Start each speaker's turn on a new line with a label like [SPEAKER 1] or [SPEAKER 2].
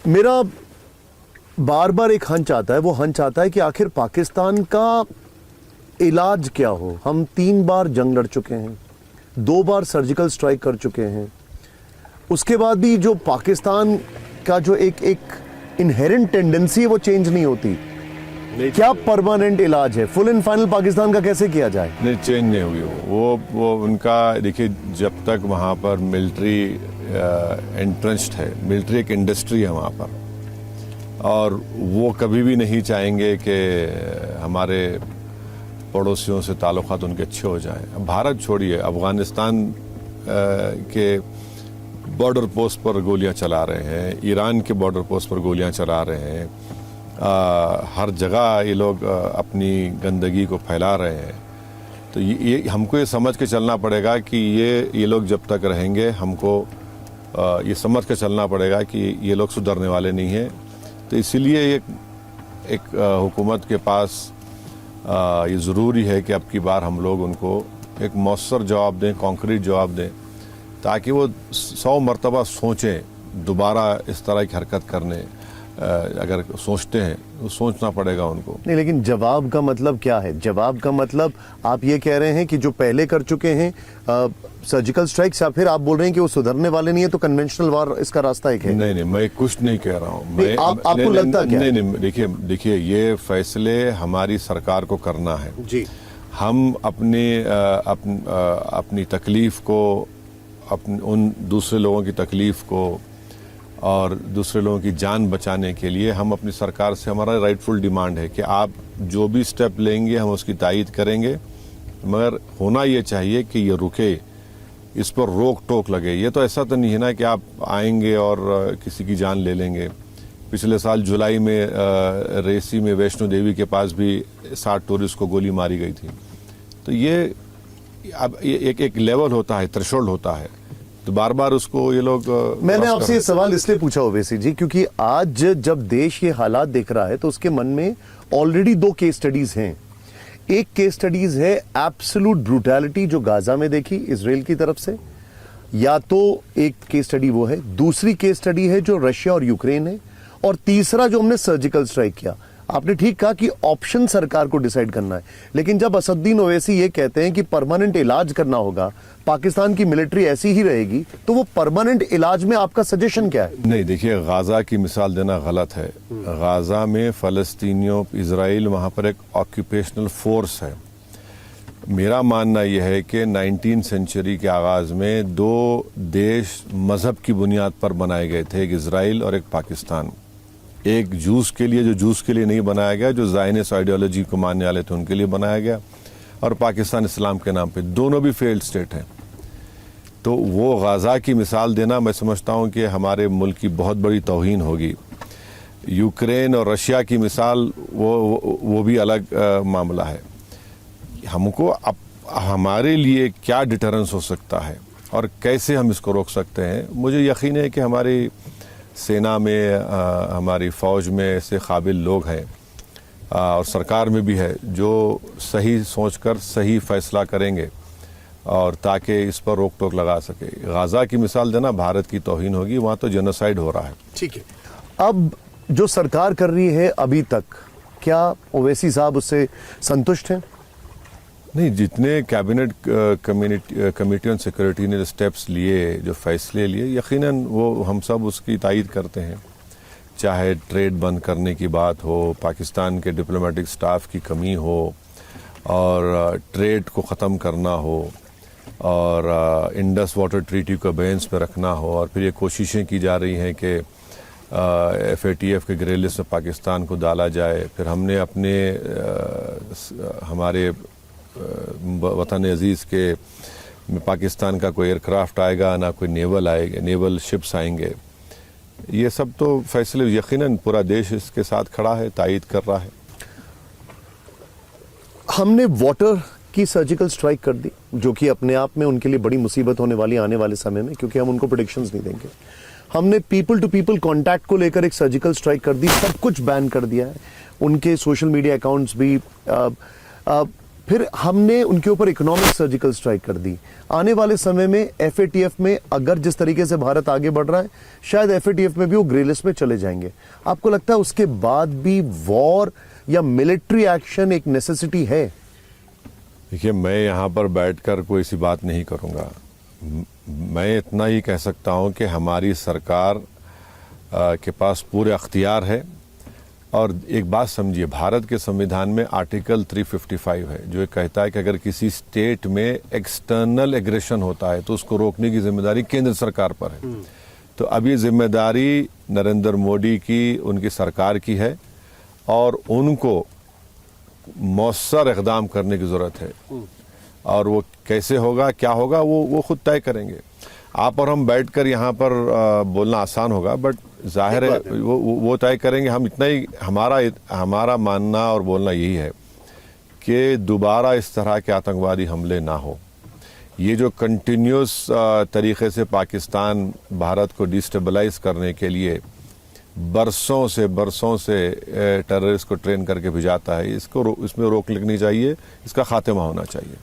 [SPEAKER 1] मेरा बार बार एक हंच आता है, वो हंच आता है कि आखिर पाकिस्तान का इलाज क्या हो। हम 3 बार जंग लड़ चुके हैं, 2 बार सर्जिकल स्ट्राइक कर चुके हैं, उसके बाद भी जो पाकिस्तान का जो एक इनहेरेंट टेंडेंसी है वो चेंज नहीं होती। क्या परमानेंट इलाज है? फुल एंड फाइनल पाकिस्तान का कैसे किया जाए?
[SPEAKER 2] नहीं, चेंज नहीं हुई वो उनका। देखिए, जब तक वहाँ पर मिलिट्री एंट्रेंस्ड है, मिलिट्री एक इंडस्ट्री है वहाँ पर, और वो कभी भी नहीं चाहेंगे कि हमारे पड़ोसियों से ताल्लुकात उनके अच्छे हो जाएं। भारत छोड़िए, अफ़गानिस्तान के बॉर्डर पोस्ट पर गोलियां चला रहे हैं, ईरान के बॉर्डर पोस्ट पर गोलियां चला रहे हैं, हर जगह ये लोग अपनी गंदगी को फैला रहे हैं। तो ये हमको ये समझ के चलना पड़ेगा कि ये लोग जब तक रहेंगे, हमको ये समझ के चलना पड़ेगा कि ये लोग सुधरने वाले नहीं हैं। तो इसीलिए एक हुकूमत के पास ये ज़रूरी है कि अब की बार हम लोग उनको एक मौसर जवाब दें, कॉन्क्रीट जवाब दें, ताकि वो 100 मरतबा सोचें दोबारा इस तरह की हरकत करने। अगर सोचते हैं तो सोचना पड़ेगा उनको।
[SPEAKER 1] नहीं, लेकिन जवाब का मतलब क्या है? जवाब का मतलब आप ये कह रहे हैं कि जो पहले कर चुके हैं सर्जिकल स्ट्राइक्स, या फिर आप बोल रहे हैं कि वो सुधरने वाले नहीं है, तो कन्वेंशनल वार इसका रास्ता एक है?
[SPEAKER 2] नहीं, मैं कुछ नहीं कह रहा हूँ।
[SPEAKER 1] आपको लगता क्या?
[SPEAKER 2] नहीं, देखिए, ये फैसले हमारी सरकार को करना है
[SPEAKER 1] जी।
[SPEAKER 2] हम अपनी तकलीफ को, उन दूसरे लोगों की तकलीफ को और दूसरे लोगों की जान बचाने के लिए हम अपनी सरकार से, हमारा राइटफुल डिमांड है कि आप जो भी स्टेप लेंगे हम उसकी तायीद करेंगे, मगर होना ये चाहिए कि ये रुके, इस पर रोक टोक लगे। ये तो ऐसा तो नहीं है ना कि आप आएंगे और किसी की जान ले लेंगे। पिछले साल जुलाई में रेसी में वैष्णो देवी के पास भी 60 टूरिस्ट को गोली मारी गई थी। तो ये अब एक लेवल होता है, थ्रेशोल्ड होता है, तो बार बार उसको ये लोग।
[SPEAKER 1] मैंने आपसे ये सवाल इसलिए पूछा ओवैसी जी, क्योंकि आज जब देश ये हालात देख रहा है तो उसके मन में ऑलरेडी 2 केस स्टडीज हैं। एक केस स्टडीज है एब्सोल्यूट ब्रूटैलिटी जो गाजा में देखी इजराइल की तरफ से, या तो एक केस स्टडी वो है, दूसरी केस स्टडी है जो रशिया और यूक्रेन है, और तीसरा जो हमने सर्जिकल स्ट्राइक किया। आपने ठीक कहा कि ऑप्शन सरकार को डिसाइड करना है, लेकिन जब असदुद्दीन ओवैसी ये कहते हैं कि परमानेंट इलाज करना होगा, पाकिस्तान की मिलिट्री ऐसी ही रहेगी, तो वो परमानेंट इलाज में आपका सजेशन क्या है?
[SPEAKER 2] नहीं, देखिए, गाजा की मिसाल देना गलत है। गाजा में फ़लस्तीनियों, इजराइल वहाँ पर एक ऑक्यूपेशनल फोर्स है। मेरा मानना यह है कि 19वीं सेंचुरी के आगाज़ में 2 देश मज़हब की बुनियाद पर बनाए गए थे, एक इजराइल और एक पाकिस्तान। एक जूस के लिए, जो जूस के लिए नहीं बनाया गया, जो ज़ायनिस्ट आइडियोलॉजी को मानने वाले थे उनके लिए बनाया गया, और पाकिस्तान इस्लाम के नाम पे। दोनों भी फेल्ड स्टेट हैं। तो वो गाज़ा की मिसाल देना, मैं समझता हूँ कि हमारे मुल्क की बहुत बड़ी तौहीन होगी। यूक्रेन और रशिया की मिसाल वो भी अलग मामला है। हमको अब हमारे लिए क्या डिटरेंस हो सकता है और कैसे हम इसको रोक सकते हैं, मुझे यकीन है कि हमारी सेना में, हमारी फ़ौज में ऐसे काबिल लोग हैं, और सरकार में भी है, जो सही सोचकर सही फैसला करेंगे और ताकि इस पर रोक टोक लगा सके। गाज़ा की मिसाल देना भारत की तौहीन होगी, वहाँ तो जेनोसाइड हो रहा है।
[SPEAKER 1] ठीक है, अब जो सरकार कर रही है अभी तक, क्या ओवैसी साहब उससे संतुष्ट हैं?
[SPEAKER 2] नहीं, जितने कैबिनेट कमेटी ऑन सिक्योरिटी ने जो स्टेप्स लिए, जो फैसले लिए, यकीनन वो हम सब उसकी तायीद करते हैं। चाहे ट्रेड बंद करने की बात हो, पाकिस्तान के डिप्लोमेटिक स्टाफ की कमी हो, और ट्रेड को ख़त्म करना हो, और इंडस वाटर ट्रीटी को बेंच पे रखना हो, और फिर ये कोशिशें की जा रही हैं कि FATF के ग्रे लिस्ट में पाकिस्तान को डाला जाए। फिर हमने अपने हमारे वतन अजीज़ के पाकिस्तान का कोई एयरक्राफ्ट आएगा ना, कोई नेवल शिप्स आएंगे। ये सब तो फैसले यकीनन पूरा देश इसके साथ खड़ा है, तायीद कर रहा है।
[SPEAKER 1] हमने वाटर की सर्जिकल स्ट्राइक कर दी, जो कि अपने आप में उनके लिए बड़ी मुसीबत होने वाली आने वाले समय में, क्योंकि हम उनको प्रेडिक्शंस नहीं देंगे। हमने पीपल टू पीपल कांटेक्ट को लेकर एक सर्जिकल स्ट्राइक कर दी, सब कुछ बैन कर दिया है, उनके सोशल मीडिया अकाउंट्स भी। फिर हमने उनके ऊपर इकोनॉमिक सर्जिकल स्ट्राइक कर दी। आने वाले समय में एफएटीएफ में अगर जिस तरीके से भारत आगे बढ़ रहा है, शायद एफएटीएफ में भी वो ग्रे लिस्ट में चले जाएंगे। आपको लगता है उसके बाद भी वॉर या मिलिट्री एक्शन एक नेसेसिटी है?
[SPEAKER 2] देखिए, मैं यहाँ पर बैठकर कोई सी बात नहीं करूँगा। मैं इतना ही कह सकता हूँ कि हमारी सरकार के पास पूरे अख्तियार है। और एक बात समझिए, भारत के संविधान में आर्टिकल 355 है जो कहता है कि अगर किसी स्टेट में एक्सटर्नल एग्रेशन होता है तो उसको रोकने की जिम्मेदारी केंद्र सरकार पर है। तो अब ये जिम्मेदारी नरेंद्र मोदी की, उनकी सरकार की है और उनको मौसर इक़दाम करने की ज़रूरत है। और वो कैसे होगा, क्या होगा, वो खुद तय करेंगे। आप और हम बैठकर यहाँ पर बोलना आसान होगा, बट जाहिर है वो तय करेंगे। हम इतना ही, हमारा मानना और बोलना यही है कि दोबारा इस तरह के आतंकवादी हमले ना हो। ये जो कंटिन्यूस तरीके से पाकिस्तान भारत को डिस्टेबलाइज करने के लिए बरसों से टेररिस्ट को ट्रेन करके भिजाता है, इसमें रोक लगनी चाहिए, इसका खात्मा होना चाहिए।